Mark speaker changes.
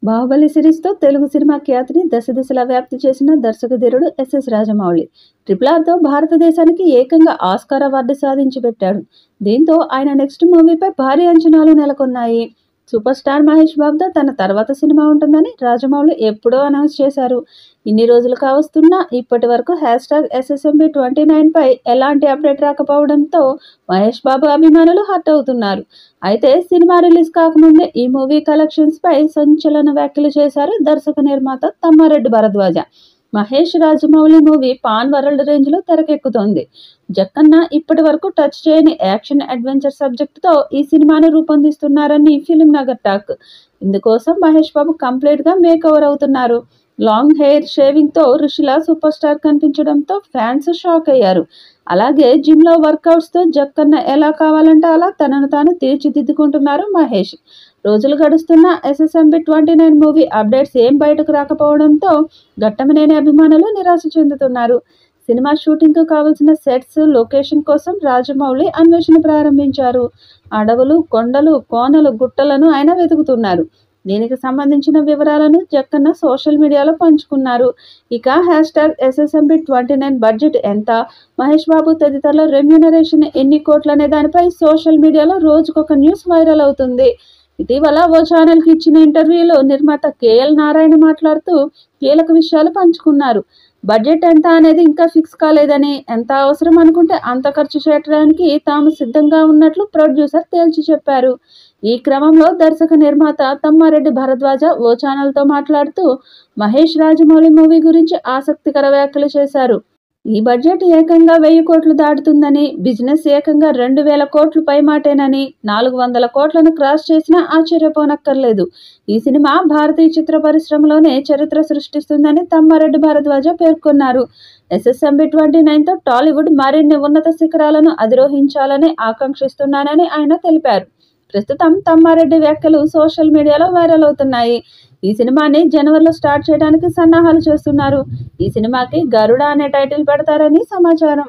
Speaker 1: Baahubali సిరీస్తో Telugu cinema ఖ్యాతిని దశదిశలా వ్యాప్తి చేసిన దర్శకధీరుడు ఎస్ఎస్ రాజమౌళి RRRతో భారతదేశానికి ఏకంగా ఆస్కార్ అవార్డు సాధించి పెట్టాడు. దీంతో ఆయన నెక్స్ట్ మూవీపై భారీ అంచనాలు నెలకొన్నాయి. సూపర్ స్టార్ మహేష్ బాబుతో తన తర్వాత సినిమా ఉంటుందని రాజమౌళి ఎప్పుడో అనౌన్స్ చేశారు. ఇన్ని రోజులు కావస్తున్నా ఇప్పటి వరకు #SSMB29 పై ఎలాంటి అప్డేట్ రాకపోవడంతో మహేష్ బాబు అభిమానులు హర్ట్ అవుతున్నారు. అయితే సినిమా రిలీజ్ కాకముందే ఈ మూవీ కలెక్షన్స్ పై సంచలన వ్యాఖ్యలు చేశారు దర్శక నిర్మాత Tammareddy Bharadwaja. Mahesh Rajamouli movie pan world range లో తెరకెక్కుతోంది. జక్కన్న ఇప్పటి వరకు టచ్ చేయని యాక్షన్ అడ్వెంచర్ సబ్జెక్టుతో ఈ సినిమాను రూపొందిస్తున్నారని ఫిల్మ్ నగర్ టాక్. ఇందుకోసం మహేష్ బాబు కంప్లీట్ గా మేక్ ఓవర్ అవుతున్నారు. లాంగ్ హెయిర్ షేవింగ్ తో ఋషిలా సూపర్ స్టార్ కనిపించడంతో ఫ్యాన్స్ షాక్ అయ్యారు. అలాగే జిమ్ లో వర్కౌట్స్ తో జక్కన్న ఎలా కావాలంటే అలా తనను తాను తీర్చిదిద్దుకుంటున్నారు మహేష్. రోజులు గడుస్తున్న SSMB29 మూవీ అప్డేట్స్ ఏం బయటకు రాకపోవడంతో ఘట్టమనేని అభిమానులు నిరాశ చెందుతున్నారు. సినిమా షూటింగ్ కు కావలసిన సెట్స్, లొకేషన్ కోసం రాజమౌళి అన్వేషణ ప్రారంభించారు. అడవులు, కొండలు, కోనలు, గుట్టలను ఆయన వెతుకుతున్నారు. దీనికి సంబంధించిన వివరాలను జక్కన్న సోషల్ మీడియాలో పంచుకున్నారు. ఇక #SSMB29 బడ్జెట్ ఎంత, మహేష్ బాబు తదితరుల రెమ్యూనరేషన్ ఎన్ని కోట్లనే దానిపై సోషల్ మీడియాలో రోజుకొక న్యూస్ వైరల్ అవుతుంది. ఇటీవల ఓ ఛానల్కి ఇచ్చిన ఇంటర్వ్యూలో నిర్మాత KL నారాయణ మాట్లాడుతూ కీలక విషయాలు పంచుకున్నారు. బడ్జెట్ ఎంత అనేది ఇంకా ఫిక్స్ కాలేదని, ఎంత అవసరం అనుకుంటే అంత ఖర్చు చేయడానికి తాము సిద్ధంగా ఉన్నట్లు ప్రొడ్యూసర్ తేల్చి చెప్పారు. ఈ క్రమంలో దర్శక నిర్మాత తమ్మారెడ్డి భరద్వాజ ఓ ఛానల్తో మాట్లాడుతూ మహేష్ రాజమౌళి మూవీ గురించి ఆసక్తికర వ్యాఖ్యలు చేశారు. ఈ బడ్జెట్ ఏకంగా 1000 కోట్లు దాటుతుందని, బిజినెస్ ఏకంగా 2000 కోట్లు పైమాటేనని, 400 కోట్లను క్రాస్ చేసినా ఆశ్చర్యపోనక్కర్లేదు. ఈ సినిమా భారతీయ చిత్ర పరిశ్రమలోనే చరిత్ర సృష్టిస్తుందని తమ్మారెడ్డి భరద్వాజ పేర్కొన్నారు. SSMB29తో టాలీవుడ్ మరిన్ని ఉన్నత శిఖరాలను అధిరోహించాలని ఆకాంక్షిస్తున్నానని ఆయన తెలిపారు. ప్రస్తుతం తమ్మారెడ్డి వ్యాఖ్యలు సోషల్ మీడియాలో వైరల్ అవుతున్నాయి. ఈ సినిమాని జనవరిలో స్టార్ట్ చేయడానికి సన్నాహాలు చేస్తున్నారు. ఈ సినిమాకి గరుడ అనే టైటిల్ పెడతారని సమాచారం.